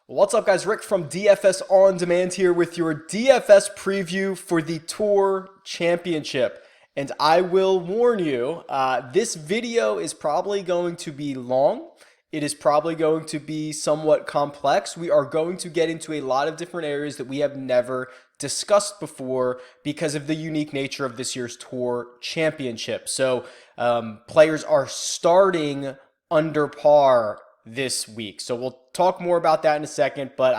What's up, guys? Rick from DFS On Demand here with your DFS preview for the Tour Championship. And I will warn you, this video is probably going to be long. It is probably going to be somewhat complex. We are going to get into a lot of different areas that we have never discussed before because of the unique nature of this year's Tour Championship. So players are starting under par this week. So we'll talk more about that in a second, but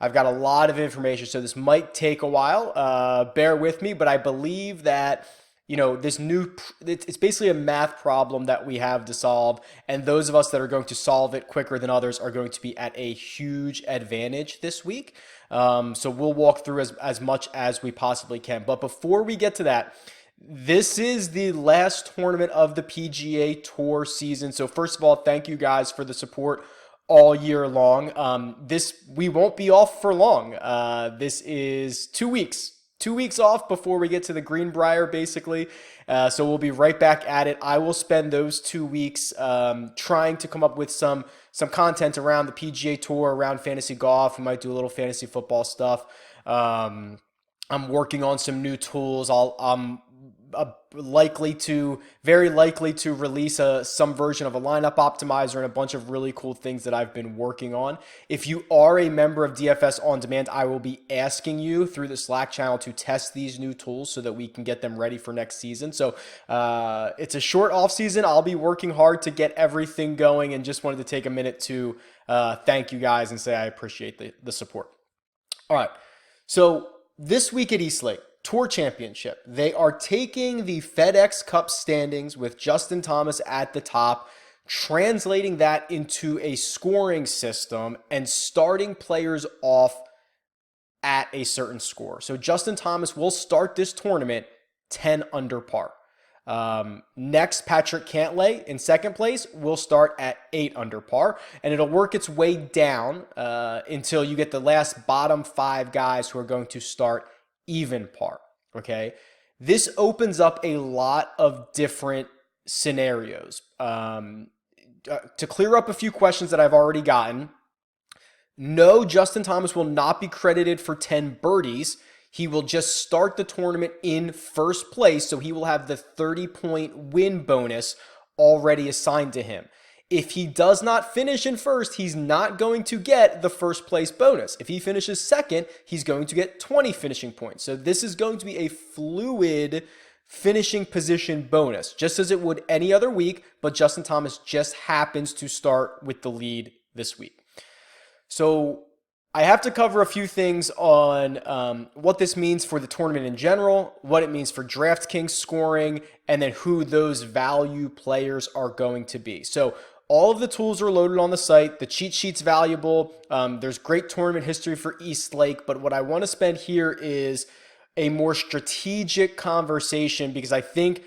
I've got a lot of information, so this might take a while. Bear with me, but I believe that it's basically a math problem that we have to solve, and those of us that are going to solve it quicker than others are going to be at a huge advantage this week. So we'll walk through as much as we possibly can. But before we get to that, this is the last tournament of the PGA Tour season. So first of all, thank you guys for the support all year long. We won't be off for long. This is 2 weeks. 2 weeks off before we get to the Greenbrier, basically. So we'll be right back at it. I will spend those 2 weeks trying to come up with some content around the PGA Tour, around fantasy golf. We might do a little fantasy football stuff. I'm working on some new tools. I'm very likely to release some version of a lineup optimizer and a bunch of really cool things that I've been working on. If you are a member of DFS On Demand, I will be asking you through the Slack channel to test these new tools so that we can get them ready for next season. So it's a short off season. I'll be working hard to get everything going, and just wanted to take a minute to thank you guys and say I appreciate the support. All right. So this week at East Lake Tour Championship, they are taking the FedEx Cup standings with Justin Thomas at the top, translating that into a scoring system and starting players off at a certain score. So Justin Thomas will start this tournament 10 under par. Next, Patrick Cantlay in second place will start at 8 under par, and it'll work its way down until you get the last bottom 5 guys who are going to start even par. Okay, this opens up a lot of different scenarios. To clear up a few questions that I've already gotten, no, Justin Thomas will not be credited for 10 birdies. He will just start the tournament in first place, so he will have the 30-point win bonus already assigned to him. If he does not finish in first, he's not going to get the first place bonus. If he finishes second, he's going to get 20 finishing points. So this is going to be a fluid finishing position bonus, just as it would any other week, but Justin Thomas just happens to start with the lead this week. So I have to cover a few things on what this means for the tournament in general, what it means for DraftKings scoring, and then who those value players are going to be. So all of the tools are loaded on the site. The cheat sheet's valuable. There's great tournament history for East Lake, but what I want to spend here is a more strategic conversation, because I think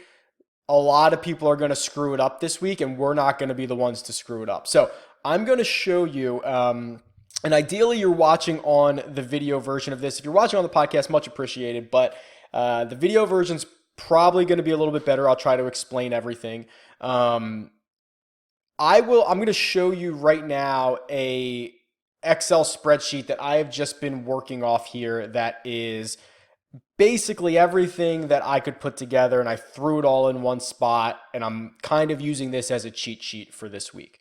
a lot of people are going to screw it up this week, and we're not going to be the ones to screw it up. So I'm going to show you, and ideally you're watching on the video version of this. If you're watching on the podcast, much appreciated, but the video version's probably going to be a little bit better. I'll try to explain everything. I'm going to show you right now a Excel spreadsheet that I have just been working off here that is basically everything that I could put together, and I threw it all in one spot, and I'm kind of using this as a cheat sheet for this week.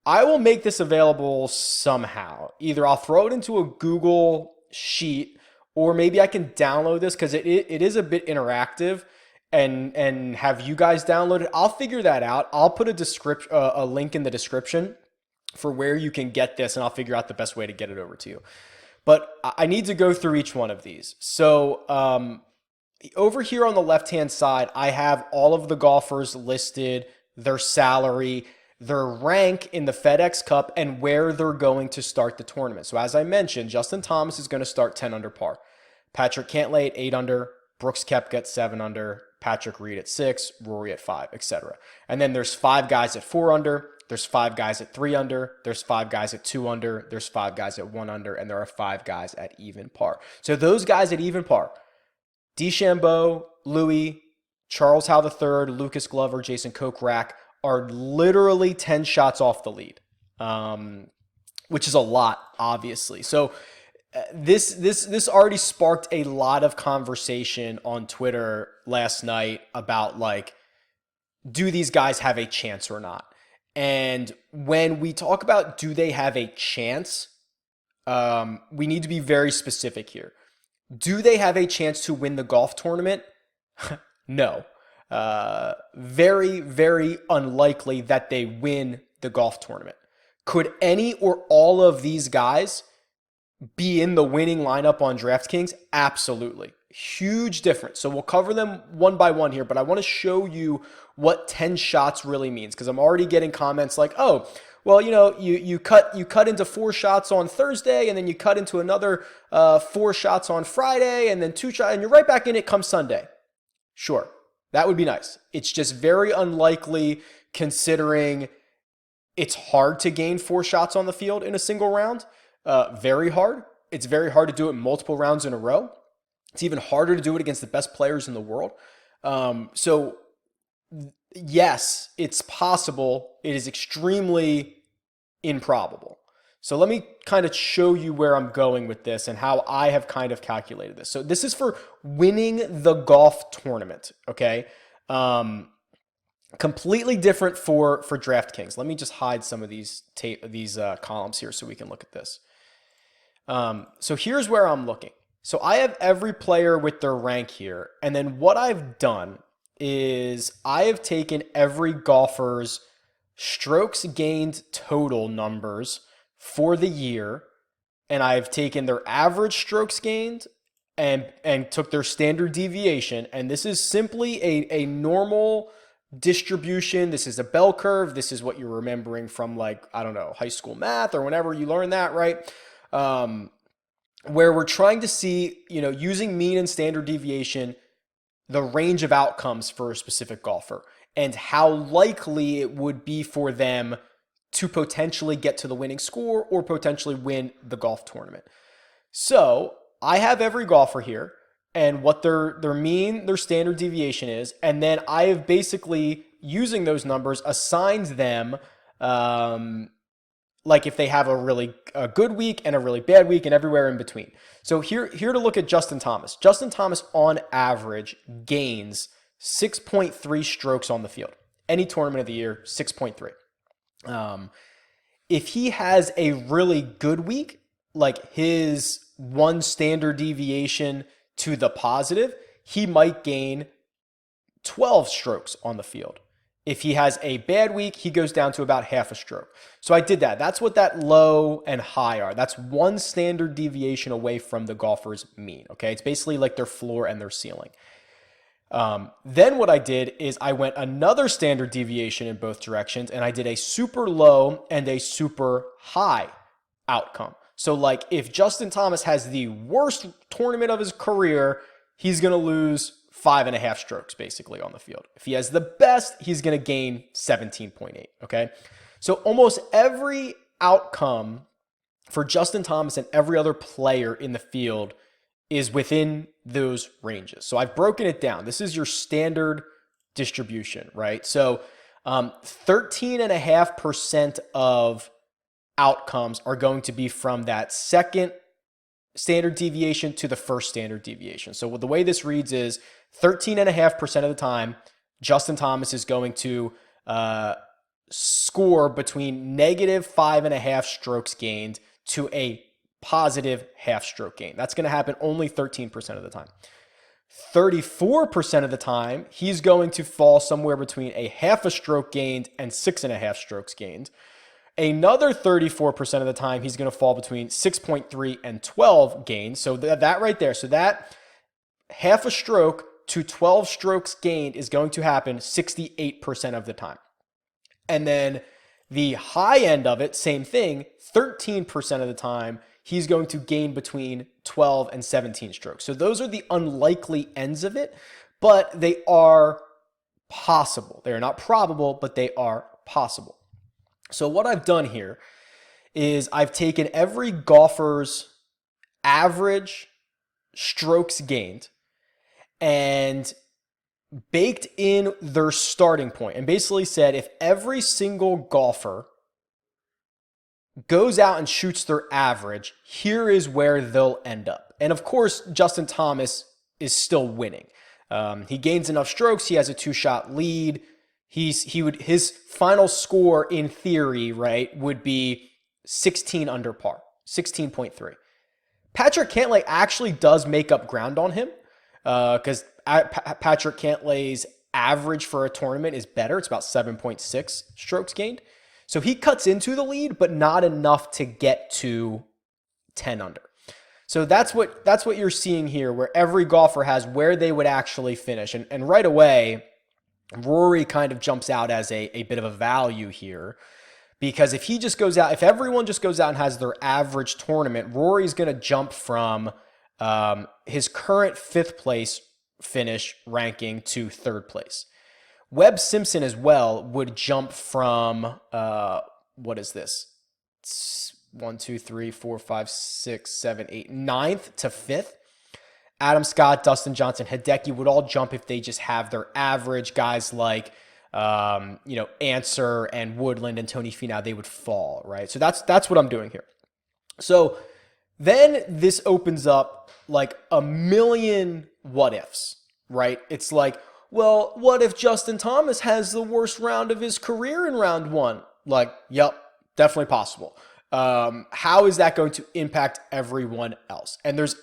I will make this available somehow. Either I'll throw it into a Google sheet, or maybe I can download this, because it is a bit interactive, and have you guys download it. I'll figure that out. I'll put a link in the description for where you can get this, and I'll figure out the best way to get it over to you. But I need to go through each one of these. So over here on the left-hand side, I have all of the golfers listed, their salary, their rank in the FedEx Cup, and where they're going to start the tournament. So as I mentioned, Justin Thomas is going to start 10 under par. Patrick Cantlay at 8 under, Brooks Koepka at 7 under, Patrick Reed at 6, Rory at 5, etc. And then there's 5 guys at 4 under, there's 5 guys at 3 under, there's 5 guys at 2 under, there's 5 guys at 1 under, and there are 5 guys at even par. So those guys at even par, DeChambeau, Louis, Charles Howell III, Lucas Glover, Jason Kokrak, are literally 10 shots off the lead. which is a lot, obviously. So this already sparked a lot of conversation on Twitter last night about like, do these guys have a chance or not? And when we talk about do they have a chance, we need to be very specific here. Do they have a chance to win the golf tournament? No. Very, very unlikely that they win the golf tournament. Could any or all of these guys be in the winning lineup on DraftKings? Absolutely. Huge difference. So we'll cover them one by one here, but I want to show you what 10 shots really means, because I'm already getting comments like, oh, well, you know, you cut into 4 shots on Thursday, and then you cut into another 4 shots on Friday, and then 2 shots, and you're right back in it come Sunday. Sure, that would be nice. It's just very unlikely, considering it's hard to gain 4 shots on the field in a single round. Very hard. It's very hard to do it multiple rounds in a row. It's even harder to do it against the best players in the world. So yes, it's possible. It is extremely improbable. So let me kind of show you where I'm going with this and how I have kind of calculated this. So this is for winning the golf tournament, okay? Completely different for DraftKings. Let me just hide some of these columns here so we can look at this. So here's where I'm looking. So I have every player with their rank here, and then what I've done is I have taken every golfer's strokes gained total numbers for the year, and I've taken their average strokes gained and took their standard deviation, and this is simply a normal distribution. This is a bell curve. This is what you're remembering from, like, I don't know, high school math or whenever you learn that, right? Where we're trying to see, you know, using mean and standard deviation, the range of outcomes for a specific golfer and how likely it would be for them to potentially get to the winning score or potentially win the golf tournament. So I have every golfer here and what their mean, their standard deviation is, and then I have basically, using those numbers, assigned them like if they have a good week and a really bad week and everywhere in between. So here to look at Justin Thomas. Justin Thomas on average gains 6.3 strokes on the field. Any tournament of the year, 6.3. If he has a really good week, like his one standard deviation to the positive, he might gain 12 strokes on the field. If he has a bad week, he goes down to about half a stroke. So I did that. That's what that low and high are. That's one standard deviation away from the golfer's mean. Okay, it's basically like their floor and their ceiling. Then what I did is I went another standard deviation in both directions, and I did a super low and a super high outcome. So like if Justin Thomas has the worst tournament of his career, he's going to lose 5.5 strokes basically on the field. If he has the best, he's going to gain 17.8. Okay. So almost every outcome for Justin Thomas and every other player in the field is within those ranges. So I've broken it down. This is your standard distribution, right? So 13.5% of outcomes are going to be from that second standard deviation to the first standard deviation. So the way this reads is 13.5% of the time, Justin Thomas is going to score between negative 5.5 strokes gained to a positive half stroke gain. That's going to happen only 13% of the time. 34% of the time, he's going to fall somewhere between a half a stroke gained and 6.5 strokes gained. Another 34% of the time, he's going to fall between 6.3 and 12 gains. So that right there. So that half a stroke to 12 strokes gained is going to happen 68% of the time. And then the high end of it, same thing, 13% of the time, he's going to gain between 12 and 17 strokes. So those are the unlikely ends of it, but they are possible. They are not probable, but they are possible. So what I've done here is I've taken every golfer's average strokes gained and baked in their starting point and basically said if every single golfer goes out and shoots their average, here is where they'll end up. And of course, Justin Thomas is still winning. He gains enough strokes. He has a 2-shot lead. His final score in theory, right, would be 16 under par, 16.3. Patrick Cantlay actually does make up ground on him because Patrick Cantlay's average for a tournament is better. It's about 7.6 strokes gained. So he cuts into the lead, but not enough to get to 10 under. So that's what you're seeing here, where every golfer has where they would actually finish. And right away, Rory kind of jumps out as a bit of a value here, because if he just goes out, if everyone just goes out and has their average tournament, Rory's going to jump from his current 5th place finish ranking to 3rd place. Webb Simpson as well would jump from, what is this? It's 1, 2, 3, 4, 5, 6, 7, 8, 9th to 5th. Adam Scott, Dustin Johnson, Hideki would all jump if they just have their average. Guys like, Answer and Woodland and Tony Finau, they would fall, right? So that's what I'm doing here. So then this opens up like a million what ifs, right? It's like, well, what if Justin Thomas has the worst round of his career in round 1? Like, yep, definitely possible. How is that going to impact everyone else? And there's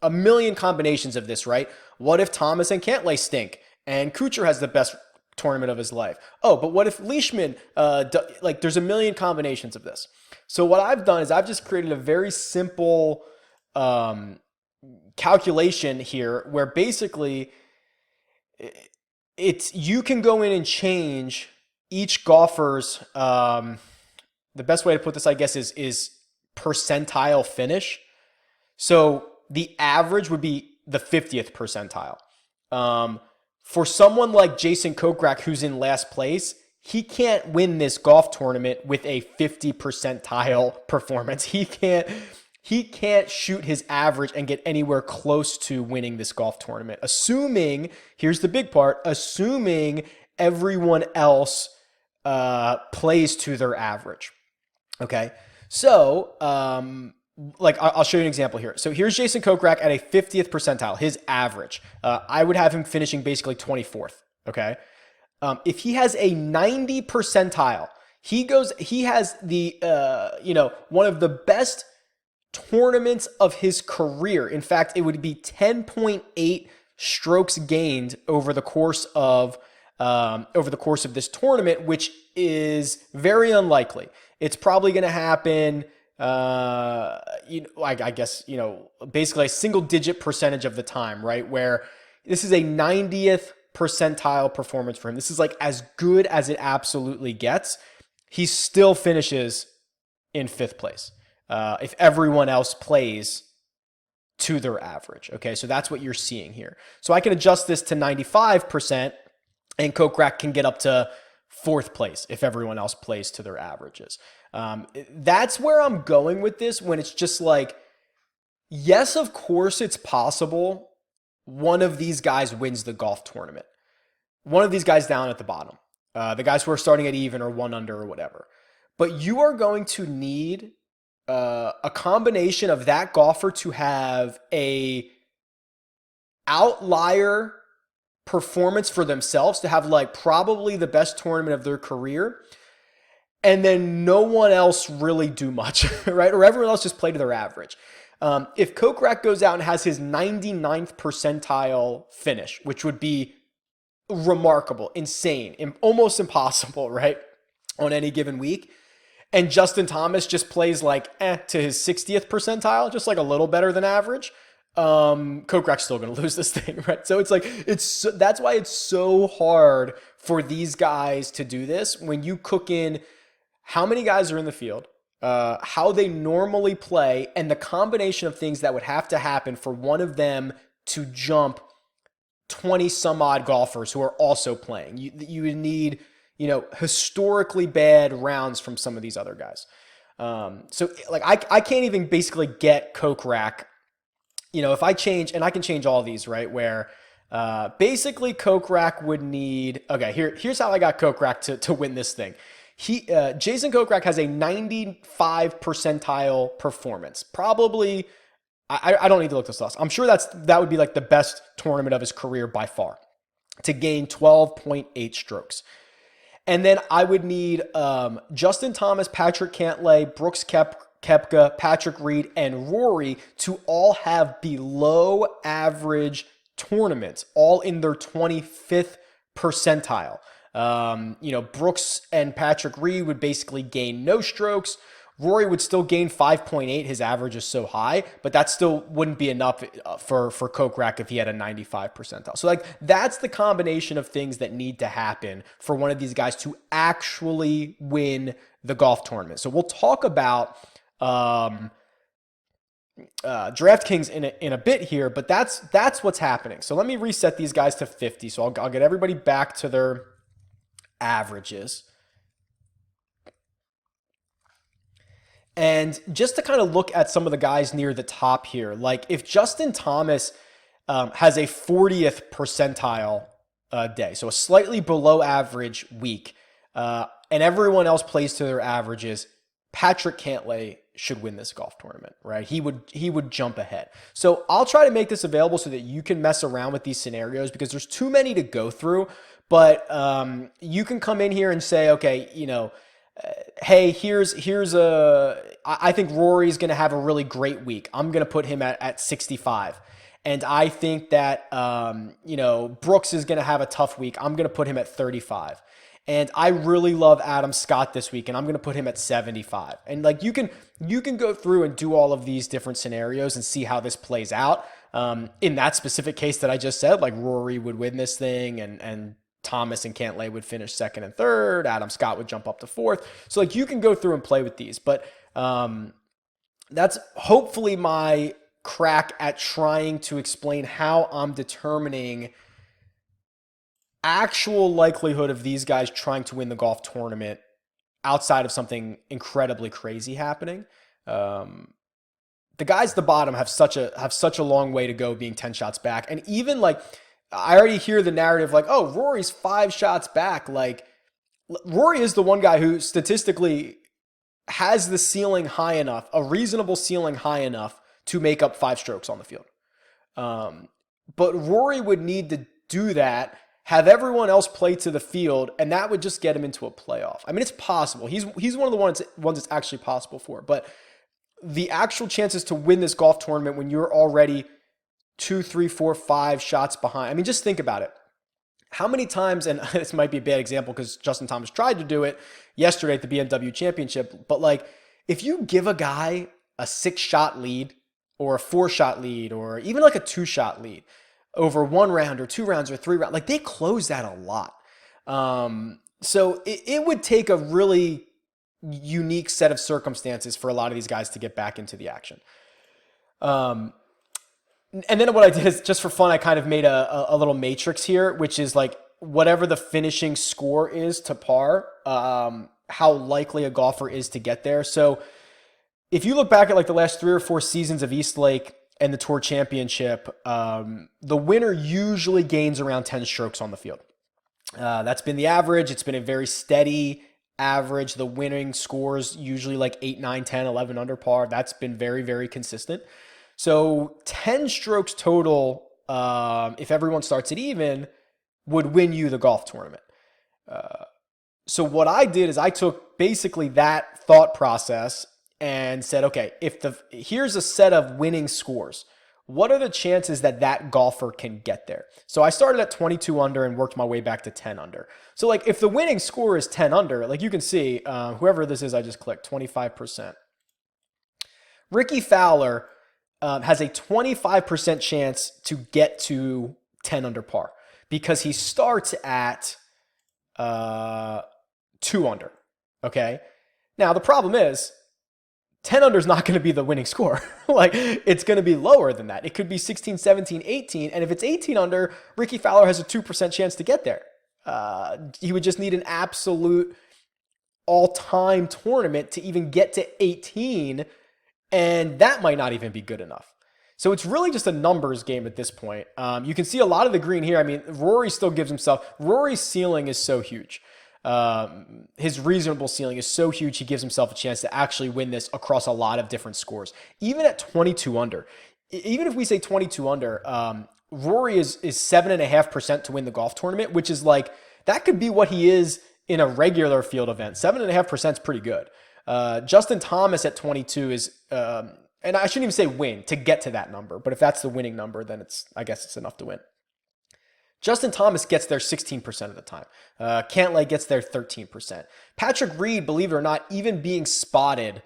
a million combinations of this, right? What if Thomas and Cantlay stink and Kuchar has the best tournament of his life? Oh, but what if Leishman, there's a million combinations of this. So what I've done is I've just created a very simple calculation here where basically you can go in and change each golfer's, the best way to put this, I guess, is percentile finish. So the average would be the 50th percentile. For someone like Jason Kokrak, who's in last place, he can't win this golf tournament with a 50 percentile performance. He can't shoot his average and get anywhere close to winning this golf tournament. Assuming, here's the big part, assuming everyone else plays to their average. Okay, so I'll show you an example here. So here's Jason Kokrak at a 50th percentile, his average. I would have him finishing basically 24th. Okay, if he has a 90 percentile, he has the one of the best tournaments of his career. In fact, it would be 10.8 strokes gained over the course of this tournament, which is very unlikely. It's probably going to happen, I guess, basically a single-digit percentage of the time, right? Where this is a 90th percentile performance for him. This is like as good as it absolutely gets. He still finishes in 5th place if everyone else plays to their average. Okay, so that's what you're seeing here. So I can adjust this to 95%, and Kokrak can get up to 4th place if everyone else plays to their averages. That's where I'm going with this, when it's just like, yes, of course it's possible one of these guys wins the golf tournament. One of these guys down at the bottom. The guys who are starting at even or 1 under or whatever. But you are going to need a combination of that golfer to have a outlier performance for themselves, to have like probably the best tournament of their career, and then no one else really do much, right? Or everyone else just play to their average. If Kokrak goes out and has his 99th percentile finish, which would be remarkable, insane, almost impossible, right? On any given week. And Justin Thomas just plays like to his 60th percentile, just like a little better than average. Kokrak's still going to lose this thing, right? So it's like, that's why it's so hard for these guys to do this. When you cook in how many guys are in the field, how they normally play, and the combination of things that would have to happen for one of them to jump 20 some odd golfers who are also playing. You would need, historically bad rounds from some of these other guys. So like I can't even basically get Kokrak. If I change, and I can change all these, right? Where basically Kokrak would need, okay, here's how I got Kokrak to win this thing. Jason Kokrak has a 95 percentile performance. Probably, I don't need to look this up. I'm sure that would be like the best tournament of his career by far, to gain 12.8 strokes. And then I would need Justin Thomas, Patrick Cantlay, Brooks Koepka, Patrick Reed, and Rory to all have below average tournaments, all in their 25th percentile. Brooks and Patrick Reed would basically gain no strokes. Rory would still gain 5.8. His average is so high, but that still wouldn't be enough for Kokrak if he had a 95 percentile. So like that's the combination of things that need to happen for one of these guys to actually win the golf tournament. So we'll talk about DraftKings in a bit here, but that's what's happening. So let me reset these guys to 50. So I'll get everybody back to their averages. And just to kind of look at some of the guys near the top here, like if Justin Thomas has a 40th percentile day, so a slightly below average week, and everyone else plays to their averages, Patrick Cantlay should win this golf tournament, right? He would jump ahead. So I'll try to make this available so that you can mess around with these scenarios because there's too many to go through. But you can come in here and say, okay, hey, I think Rory's going to have a really great week. I'm going to put him at 65. And I think that, Brooks is going to have a tough week. I'm going to put him at 35. And I really love Adam Scott this week, and I'm going to put him at 75. And like you can go through and do all of these different scenarios and see how this plays out. In that specific case that I just said, like Rory would win this thing, and Thomas and Cantlay would finish second and third. Adam Scott would jump up to fourth. So like you can go through and play with these, but that's hopefully my crack at trying to explain how I'm determining actual likelihood of these guys trying to win the golf tournament outside of something incredibly crazy happening. The guys at the bottom have such a long way to go being 10 shots back. And even like, I already hear the narrative like, oh, Rory's 5 shots back. Like Rory is the one guy who statistically has the ceiling high enough, a reasonable ceiling high enough to make up 5 strokes on the field. But Rory would need to do that, have everyone else play to the field, and that would just get him into a playoff. I mean, it's possible. He's one of the ones it's actually possible for. But the actual chances to win this golf tournament when you're already 2, 3, 4, 5 shots behind. I mean, just think about it. How many times, and this might be a bad example because Justin Thomas tried to do it yesterday at the BMW Championship, but like if you give a guy a 6-shot lead or a 4-shot lead or even like a 2-shot lead over 1 round or 2 rounds or 3 rounds, like they close that a lot. So it would take a really unique set of circumstances for a lot of these guys to get back into the action. And then what I did is just for fun, I kind of made a little matrix here, which is like whatever the finishing score is to par, how likely a golfer is to get there. So if you look back at like the last 3 or 4 seasons of Eastlake and the Tour Championship, the winner usually gains around 10 strokes on the field. That's been the average. It's been a very steady average. The winning scores usually like 8, 9, 10, 11 under par. That's been very, very consistent. So 10 strokes total, if everyone starts it even, would win you the golf tournament. So what I did is I took basically that thought process and said, okay, here's a set of winning scores. What are the chances that golfer can get there? So I started at 22 under and worked my way back to 10 under. So like if the winning score is 10 under, like you can see, whoever this is, I just clicked 25%. Ricky Fowler has a 25% chance to get to 10 under par because he starts at 2 under. Okay. Now the problem is 10 under is not going to be the winning score. Like it's going to be lower than that. It could be 16, 17, 18. And if it's 18 under, Ricky Fowler has a 2% chance to get there. He would just need an absolute all-time tournament to even get to 18. And that might not even be good enough. So it's really just a numbers game at this point. You can see a lot of the green here. I mean, Rory still gives himself, Rory's ceiling is so huge. his reasonable ceiling is so huge, he gives himself a chance to actually win this across a lot of different scores. Even at 22 under, even if we say 22 under, Rory is 7.5% to win the golf tournament, which is like, that could be what he is in a regular field event. 7.5% is pretty good. Justin Thomas at 22 is, and I shouldn't even say win to get to that number, but if that's the winning number, then I guess it's enough to win. Justin Thomas gets there 16% of the time. Cantlay gets there 13%. Patrick Reed, believe it or not, even being spotted,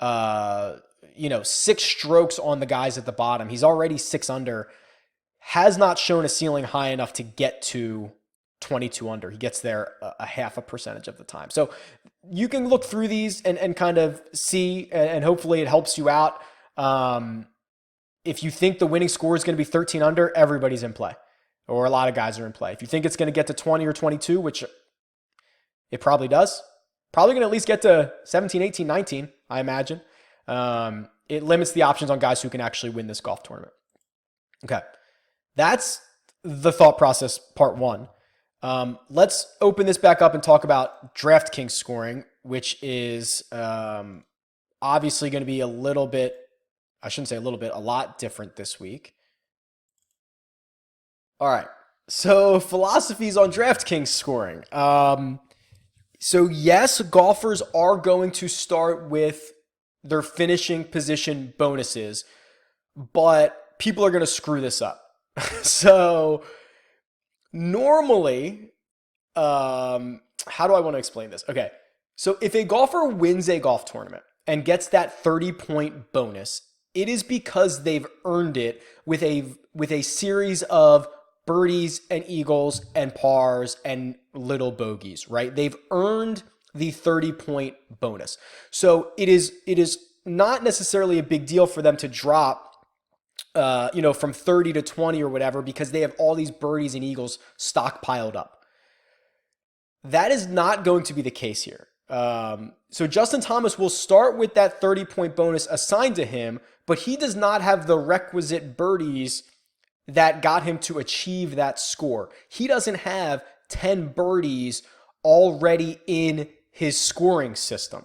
6 strokes on the guys at the bottom. He's already 6 under, has not shown a ceiling high enough to get to 22 under. He gets there a half a percentage of the time. So you can look through these and kind of see, and hopefully it helps you out. If you think the winning score is going to be 13 under, everybody's in play, or a lot of guys are in play. If you think it's going to get to 20 or 22, which it probably does, probably going to at least get to 17, 18, 19, I imagine. It limits the options on guys who can actually win this golf tournament. Okay. That's the thought process, part one. Let's open this back up and talk about DraftKings scoring, which is obviously going to be a little bit, I shouldn't say a little bit, a lot different this week. All right. So philosophies on DraftKings scoring. So yes, golfers are going to start with their finishing position bonuses, but people are going to screw this up. So normally, how do I want to explain this? Okay. So if a golfer wins a golf tournament and gets that 30-point bonus, it is because they've earned it with a series of birdies and eagles and pars and little bogeys, right? They've earned the 30-point bonus. So it is not necessarily a big deal for them to drop from 30 to 20 or whatever, because they have all these birdies and eagles stockpiled up. That is not going to be the case here. So Justin Thomas will start with that 30-point bonus assigned to him, but he does not have the requisite birdies that got him to achieve that score. He doesn't have 10 birdies already in his scoring system,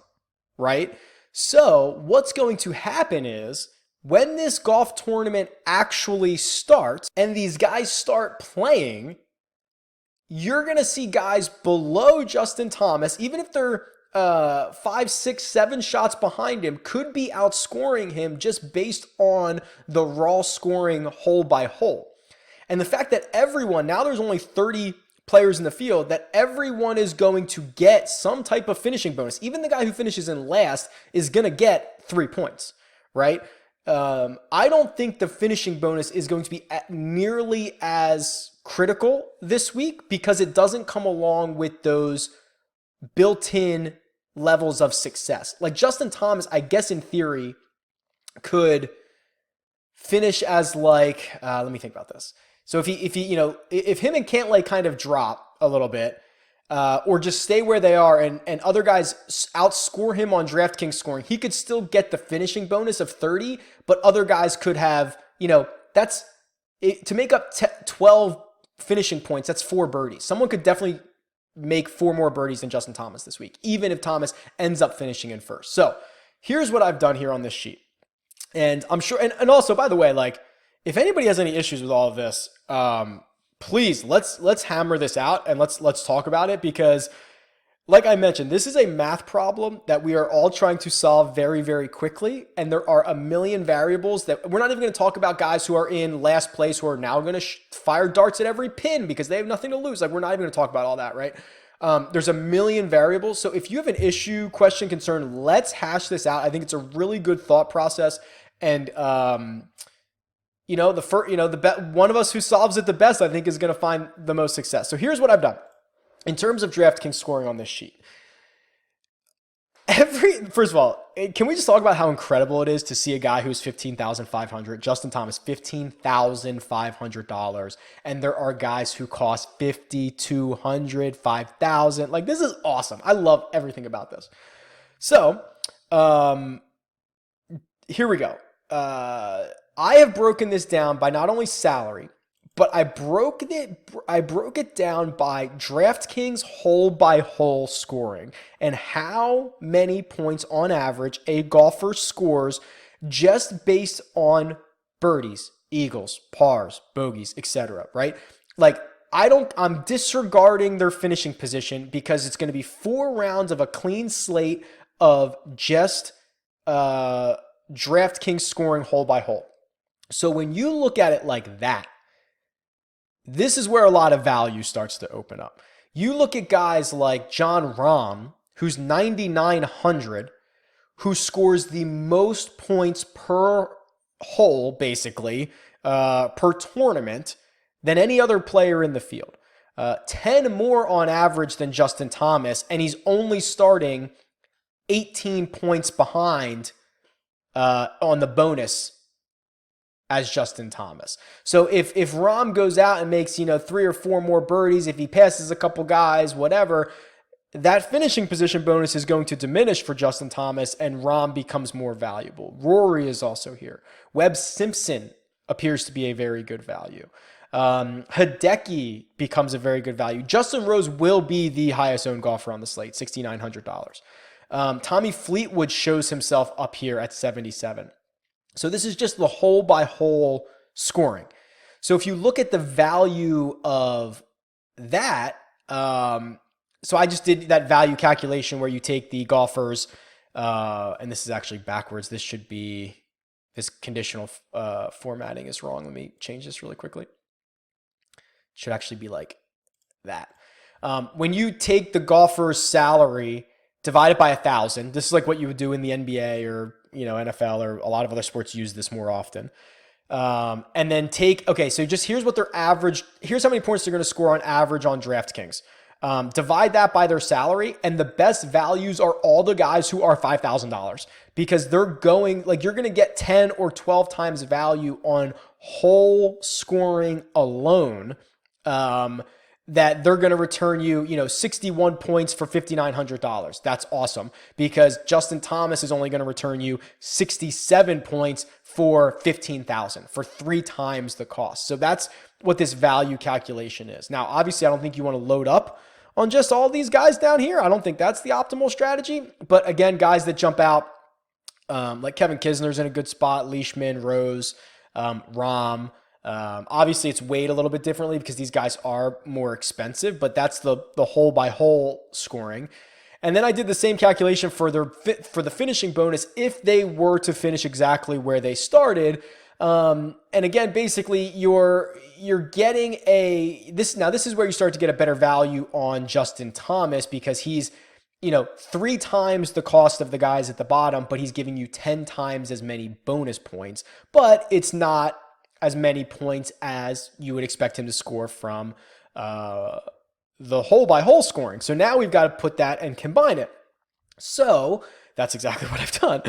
right? So what's going to happen is, when this golf tournament actually starts and these guys start playing, you're going to see guys below Justin Thomas, even if they're 5, 6, 7 shots behind him, could be outscoring him just based on the raw scoring hole by hole. And the fact that everyone, now there's only 30 players in the field, that everyone is going to get some type of finishing bonus. Even the guy who finishes in last is going to get 3 points, right? I don't think the finishing bonus is going to be nearly as critical this week, because it doesn't come along with those built-in levels of success. Like Justin Thomas, I guess in theory, could finish as like, let me think about this. So if him and Cantlay kind of drop a little bit, or just stay where they are, and other guys outscore him on DraftKings scoring, he could still get the finishing bonus of 30, but other guys could have, that's to make up 12 finishing points. That's 4 birdies. Someone could definitely make 4 more birdies than Justin Thomas this week, even if Thomas ends up finishing in first. So here's what I've done here on this sheet. And I'm sure, and also, by the way, like, if anybody has any issues with all of this, please let's hammer this out and let's talk about it, because like I mentioned, this is a math problem that we are all trying to solve very, very quickly. And there are a million variables that we're not even going to talk about. Guys who are in last place who are now going to fire darts at every pin because they have nothing to lose. Like, we're not even going to talk about all that, right? There's a million variables. So if you have an issue, question, concern, let's hash this out. I think it's a really good thought process. And, one of us who solves it the best, I think, is going to find the most success. So here's what I've done in terms of DraftKings scoring on this sheet. First of all, can we just talk about how incredible it is to see a guy who's $15,500, Justin Thomas, $15,500, and there are guys who cost $5,200, $5,000. Like, this is awesome. I love everything about this. So, here we go. I have broken this down by not only salary, but I broke it down by DraftKings hole by hole scoring and how many points on average a golfer scores just based on birdies, eagles, pars, bogeys, etc., right? Like I'm disregarding their finishing position because it's going to be 4 rounds of a clean slate of just DraftKings scoring hole by hole. So when you look at it like that, this is where a lot of value starts to open up. You look at guys like Jon Rahm, who's 9,900, who scores the most points per hole, basically, per tournament than any other player in the field. 10 more on average than Justin Thomas, and he's only starting 18 points behind on the bonus as Justin Thomas. So if Rahm goes out and makes, 3 or 4 more birdies, if he passes a couple guys, whatever, that finishing position bonus is going to diminish for Justin Thomas and Rahm becomes more valuable. Rory is also here. Webb Simpson appears to be a very good value. Hideki becomes a very good value. Justin Rose will be the highest owned golfer on the slate, $6,900. Tommy Fleetwood shows himself up here at 77. So this is just the hole by hole scoring. So if you look at the value of that, so I just did that value calculation where you take the golfers, and this is actually backwards. This conditional formatting is wrong. Let me change this really quickly. It should actually be like that. When you take the golfer's salary, divide it by 1,000. This is like what you would do in the NBA or NFL or a lot of other sports use this more often. And then so just here's what here's how many points they're going to score on average on DraftKings. Divide that by their salary, and the best values are all the guys who are $5,000 because they're going, like, you're going to get 10 or 12 times value on hole scoring alone. That they're going to return you, 61 points for $5,900. That's awesome because Justin Thomas is only going to return you 67 points for $15,000, for 3 times the cost. So that's what this value calculation is. Now, obviously, I don't think you want to load up on just all these guys down here. I don't think that's the optimal strategy. But again, guys that jump out, like Kevin Kisner's in a good spot, Leishman, Rose, Rahm. Obviously, it's weighed a little bit differently because these guys are more expensive, but that's the hole by hole scoring. And then I did the same calculation for the finishing bonus if they were to finish exactly where they started. And again, basically, you're getting this is where you start to get a better value on Justin Thomas because he's 3 times the cost of the guys at the bottom, but he's giving you 10 times as many bonus points. But it's not as many points as you would expect him to score from the hole by hole scoring. So now we've got to put that and combine it. So that's exactly what I've done.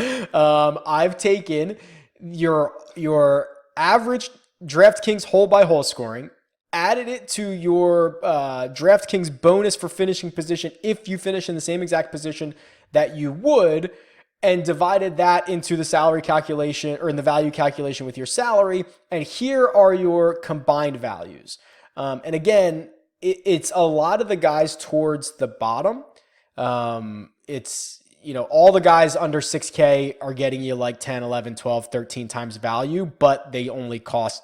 I've taken your average DraftKings hole by hole scoring, added it to your DraftKings bonus for finishing position if you finish in the same exact position that you would, and divided that into the salary calculation or in the value calculation with your salary. And here are your combined values. And again, it's a lot of the guys towards the bottom. It's, all the guys under 6K are getting you like 10, 11, 12, 13 times value, but they only cost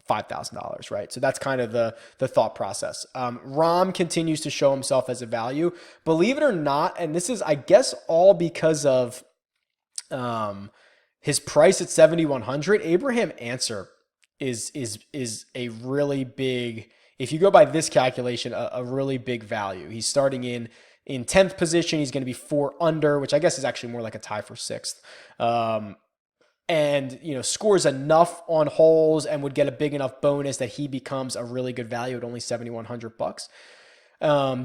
$5,000, right? So that's kind of the thought process. Rahm continues to show himself as a value. Believe it or not, and this is, I guess, all because of his price at 7,100. Abraham Answer is a really big, if you go by this calculation, a really big value. He's starting in 10th position. He's going to be 4 under, which I guess is actually more like a tie for 6th. And scores enough on holes and would get a big enough bonus that he becomes a really good value at only $7,100.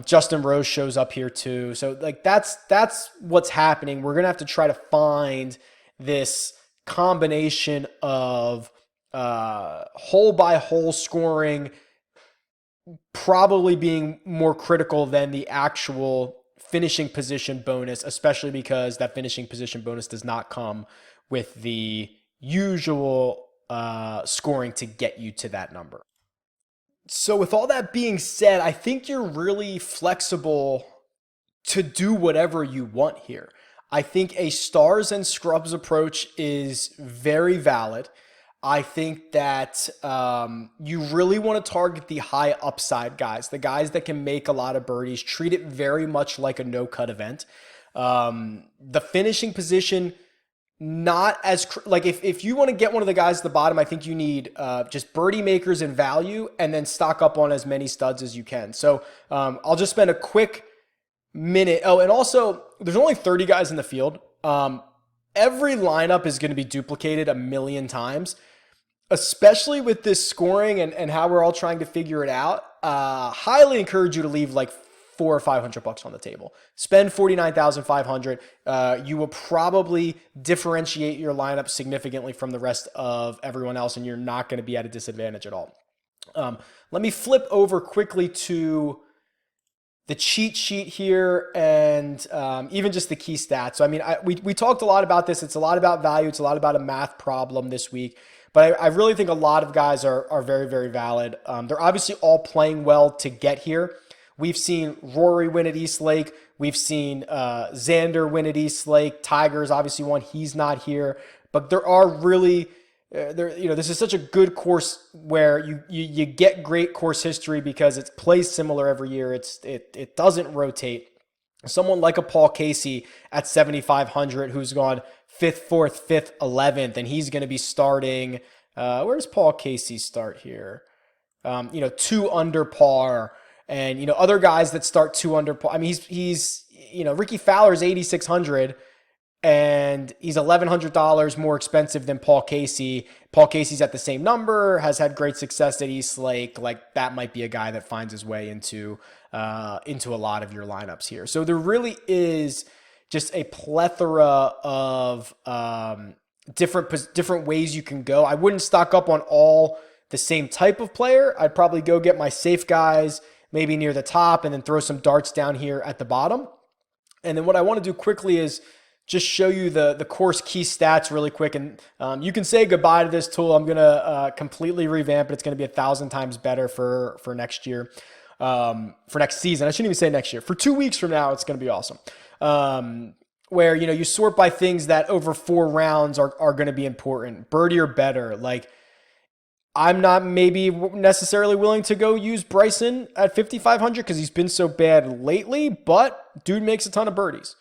Justin Rose shows up here too. So like that's what's happening. We're going to have to try to find this combination of hole by hole scoring probably being more critical than the actual finishing position bonus, especially because that finishing position bonus does not come with the usual scoring to get you to that number. So with all that being said, I think you're really flexible to do whatever you want here. I think a stars and scrubs approach is very valid. I think that you really want to target the high upside guys, the guys that can make a lot of birdies, treat it very much like a no cut event. The finishing position, not as like if you want to get one of the guys at the bottom, I think you need just birdie makers and value, and then stock up on as many studs as you can. So I'll just spend a quick minute. Oh, and also there's only 30 guys in the field. Every lineup is going to be duplicated a million times, especially with this scoring and how we're all trying to figure it out. Highly encourage you to leave like $400 or $500 on the table. Spend 49,500. You will probably differentiate your lineup significantly from the rest of everyone else, and you're not going to be at a disadvantage at all. Let me flip over quickly to the cheat sheet here and even just the key stats. So, I mean, we talked a lot about this. It's a lot about value. It's a lot about a math problem this week. But I really think a lot of guys are very, very valid. They're obviously all playing well to get here. We've seen Rory win at East Lake. We've seen Xander win at East Lake. Tiger's obviously won. He's not here. But there are really, this is such a good course where you get great course history because it plays similar every year. It doesn't rotate. Someone like a Paul Casey at 7,500 who's gone 5th, 4th, 5th, 11th, and he's going to be starting. Where does Paul Casey start here? 2 under par. And, other guys that start 2 under par. I mean, he's Ricky Fowler's 8,600 and he's $1,100 more expensive than Paul Casey. Paul Casey's at the same number, has had great success at East Lake. Like, that might be a guy that finds his way into a lot of your lineups here. So there really is just a plethora of different ways you can go. I wouldn't stock up on all the same type of player. I'd probably go get my safe guys maybe near the top and then throw some darts down here at the bottom. And then what I want to do quickly is just show you the course key stats really quick. And you can say goodbye to this tool. I'm going to completely revamp it. It's going to be 1,000 times better for next year, for next season. I shouldn't even say next year. For 2 weeks from now, it's going to be awesome. Where, you sort by things that over 4 rounds are going to be important. Birdie or better. Like, I'm not maybe necessarily willing to go use Bryson at 5,500 because he's been so bad lately, but dude makes a ton of birdies.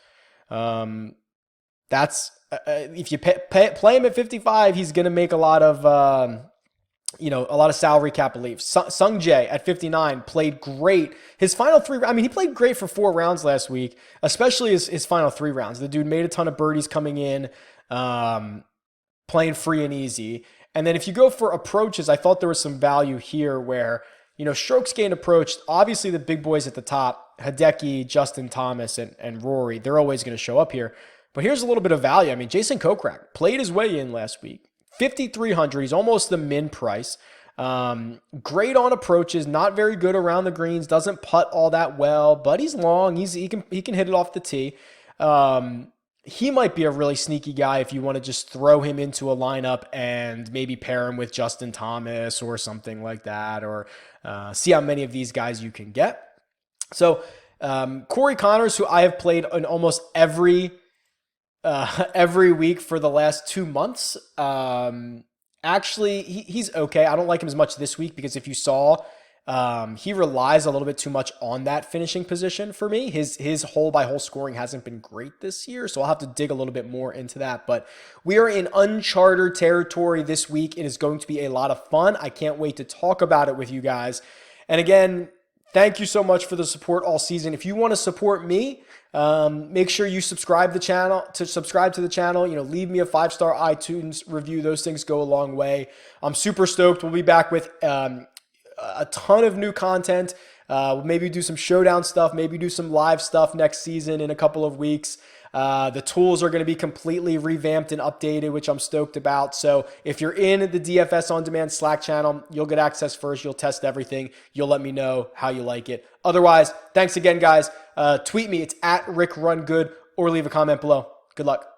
That's if you play him at 55, he's going to make a lot of a lot of salary cap relief. Sung Jae at 59 played great. His final 3, I mean, he played great for 4 rounds last week, especially his final 3 rounds. The dude made a ton of birdies coming in, playing free and easy. And then if you go for approaches, I thought there was some value here where, strokes gained approach, obviously the big boys at the top, Hideki, Justin Thomas, and Rory, they're always going to show up here. But here's a little bit of value. I mean, Jason Kokrak played his way in last week. 5,300, he's almost the min price. Great on approaches, not very good around the greens, doesn't putt all that well, but he's long, he can hit it off the tee. He might be a really sneaky guy if you want to just throw him into a lineup and maybe pair him with Justin Thomas or something like that, or see how many of these guys you can get. So Corey Connors, who I have played in almost every week for the last 2 months, actually he's okay. I don't like him as much this week because if you saw, he relies a little bit too much on that finishing position for me. His hole by hole scoring hasn't been great this year, so I'll have to dig a little bit more into that. But we are in uncharted territory this week. It is going to be a lot of fun. I can't wait to talk about it with you guys. And again, thank you so much for the support all season. If you want to support me, make sure you subscribe to the channel. Leave me a 5-star iTunes review. Those things go a long way. I'm super stoked. We'll be back with a ton of new content. Maybe do some showdown stuff, maybe do some live stuff next season in a couple of weeks. The tools are going to be completely revamped and updated, which I'm stoked about. So if you're in the DFS On Demand Slack channel, you'll get access first. You'll test everything. You'll let me know how you like it. Otherwise, thanks again, guys. Tweet me. It's at RickRunGood, or leave a comment below. Good luck.